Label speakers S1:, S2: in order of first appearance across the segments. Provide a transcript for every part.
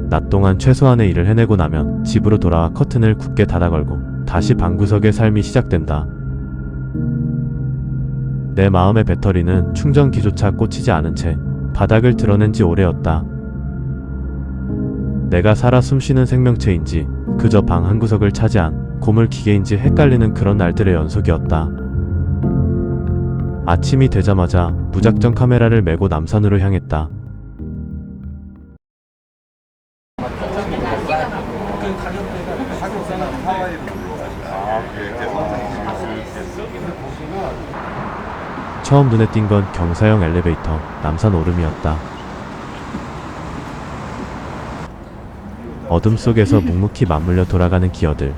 S1: 낮 동안 최소한의 일을 해내고 나면 집으로 돌아와 커튼을 굳게 닫아걸고 다시 방구석의 삶이 시작된다. 내 마음의 배터리는 충전기조차 꽂히지 않은 채 바닥을 드러낸 지 오래였다. 내가 살아 숨쉬는 생명체인지 그저 방 한구석을 차지한 고물 기계인지 헷갈리는 그런 날들의 연속이었다. 아침이 되자마자 무작정 카메라를 메고 남산으로 향했다. 처음 눈에 띈 건 경사형 엘리베이터 남산 오름이었다. 어둠 속에서 묵묵히 맞물려 돌아가는 기어들,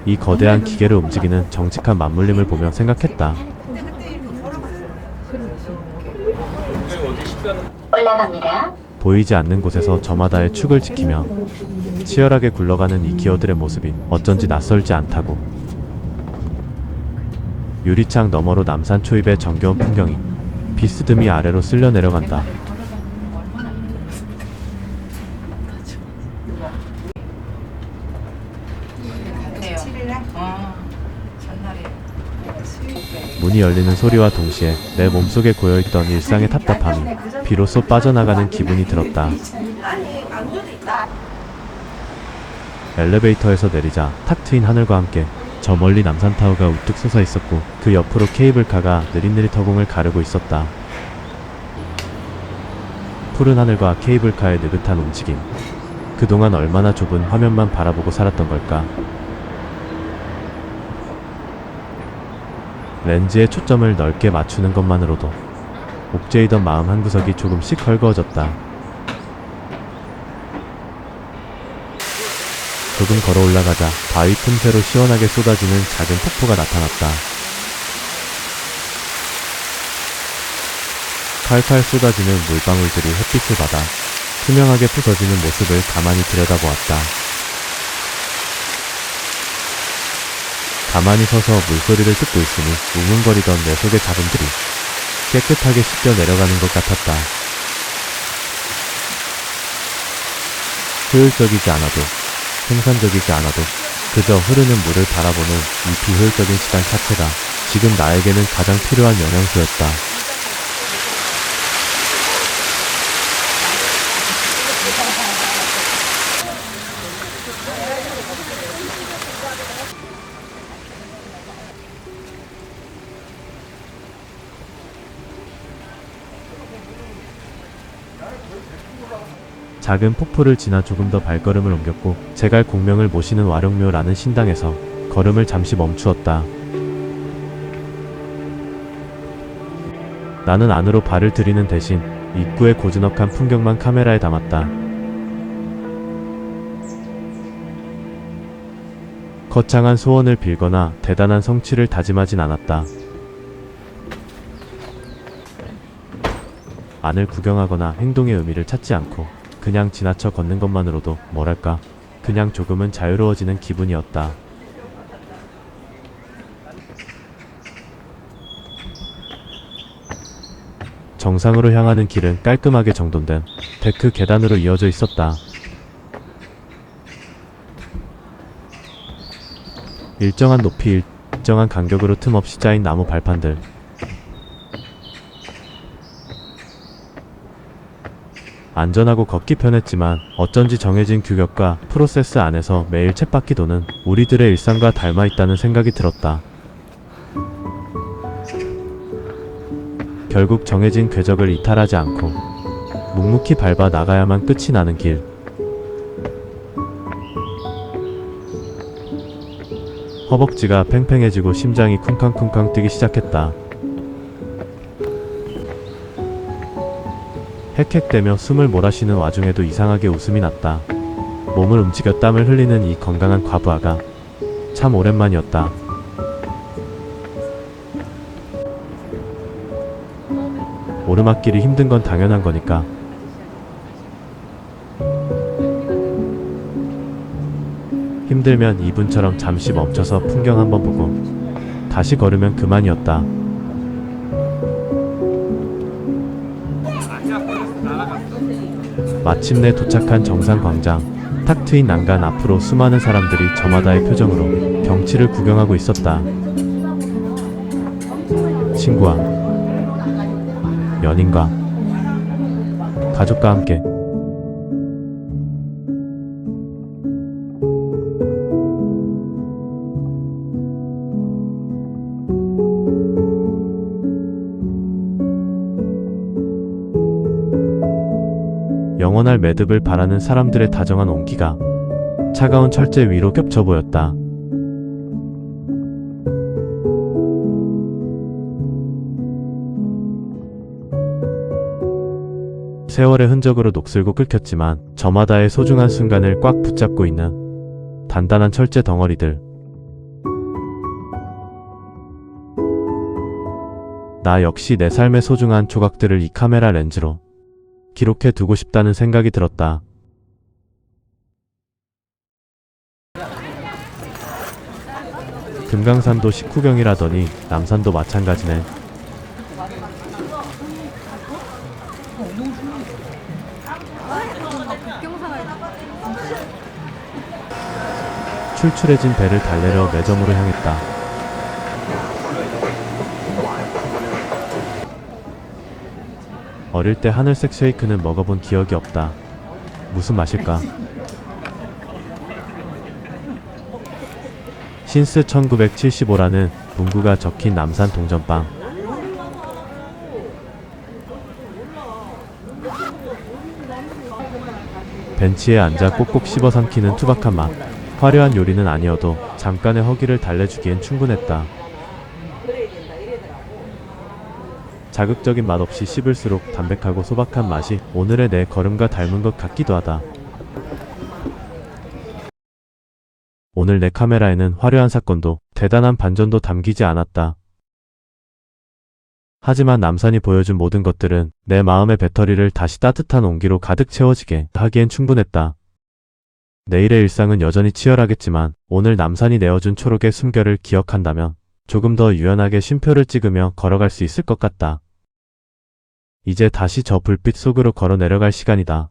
S1: 이 거대한 기계를 움직이는 정직한 맞물림을 보며 생각했다.
S2: 올라갑니다.
S1: 보이지 않는 곳에서 저마다의 축을 지키며 치열하게 굴러가는 이 기어들의 모습이 어쩐지 낯설지 않다고. 유리창 너머로 남산 초입의 정겨운 풍경이 비스듬히 아래로 쓸려 내려간다. 문이 열리는 소리와 동시에 내 몸속에 고여있던 일상의 답답함이 비로소 빠져나가는 기분이 들었다. 엘리베이터에서 내리자 탁 트인 하늘과 함께 저 멀리 남산타워가 우뚝 솟아 있었고 그 옆으로 케이블카가 느릿느릿 허공을 가르고 있었다. 푸른 하늘과 케이블카의 느긋한 움직임. 그동안 얼마나 좁은 화면만 바라보고 살았던 걸까. 렌즈에 초점을 넓게 맞추는 것만으로도 옥죄이던 마음 한구석이 조금씩 헐거워졌다. 조금 걸어 올라가자 바위 틈새로 시원하게 쏟아지는 작은 폭포가 나타났다. 칼칼 쏟아지는 물방울들이 햇빛을 받아 투명하게 부서지는 모습을 가만히 들여다보았다. 가만히 서서 물소리를 듣고 있으니 웅웅거리던 내 속의 자금들이 깨끗하게 씻겨 내려가는 것 같았다. 효율적이지 않아도 생산적이지 않아도 그저 흐르는 물을 바라보는 이 비효율적인 시간 자체가 지금 나에게는 가장 필요한 영양소였다. 작은 폭포를 지나 조금 더 발걸음을 옮겼고 제갈 공명을 모시는 와룡묘라는 신당에서 걸음을 잠시 멈추었다. 나는 안으로 발을 들이는 대신 입구의 고즈넉한 풍경만 카메라에 담았다. 거창한 소원을 빌거나 대단한 성취를 다짐하진 않았다. 안을 구경하거나 행동의 의미를 찾지 않고 그냥 지나쳐 걷는 것만으로도 뭐랄까 그냥 조금은 자유로워지는 기분이었다. 정상으로 향하는 길은 깔끔하게 정돈된 데크 계단으로 이어져 있었다. 일정한 높이, 일정한 간격으로 틈없이 짜인 나무 발판들. 안전하고 걷기 편했지만 어쩐지 정해진 규격과 프로세스 안에서 매일 쳇바퀴 도는 우리들의 일상과 닮아있다는 생각이 들었다. 결국 정해진 궤적을 이탈하지 않고 묵묵히 밟아 나가야만 끝이 나는 길. 허벅지가 팽팽해지고 심장이 쿵쾅쿵쾅 뛰기 시작했다. 헥헥대며 숨을 몰아쉬는 와중에도 이상하게 웃음이 났다. 몸을 움직여 땀을 흘리는 이 건강한 과부하가 참 오랜만이었다. 오르막길이 힘든 건 당연한 거니까. 힘들면 이분처럼 잠시 멈춰서 풍경 한번 보고 다시 걸으면 그만이었다. 마침내 도착한 정상광장. 탁 트인 난간 앞으로 수많은 사람들이 저마다의 표정으로 경치를 구경하고 있었다. 친구와, 연인과, 가족과 함께. 영원할 매듭을 바라는 사람들의 다정한 온기가 차가운 철제 위로 겹쳐 보였다. 세월의 흔적으로 녹슬고 끓겼지만 저마다의 소중한 순간을 꽉 붙잡고 있는 단단한 철제 덩어리들. 나 역시 내 삶의 소중한 조각들을 이 카메라 렌즈로 기록해 두고 싶다는 생각이 들었다. 금강산도 식후경이라더니 남산도 마찬가지네. 출출해진 배를 달래려 매점으로 향했다. 어릴 때 하늘색 쉐이크는 먹어본 기억이 없다. 무슨 맛일까? 신스 1975라는 문구가 적힌 남산 동전빵. 벤치에 앉아 꼭꼭 씹어 삼키는 투박한 맛. 화려한 요리는 아니어도 잠깐의 허기를 달래주기엔 충분했다. 자극적인 맛 없이 씹을수록 담백하고 소박한 맛이 오늘의 내 걸음과 닮은 것 같기도 하다. 오늘 내 카메라에는 화려한 사건도 대단한 반전도 담기지 않았다. 하지만 남산이 보여준 모든 것들은 내 마음의 배터리를 다시 따뜻한 온기로 가득 채워지게 하기엔 충분했다. 내일의 일상은 여전히 치열하겠지만 오늘 남산이 내어준 초록의 숨결을 기억한다면 조금 더 유연하게 쉼표를 찍으며 걸어갈 수 있을 것 같다. 이제 다시 저 불빛 속으로 걸어 내려갈 시간이다.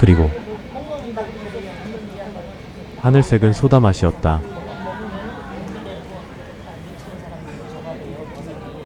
S1: 그리고 하늘색은 소다 맛이었다.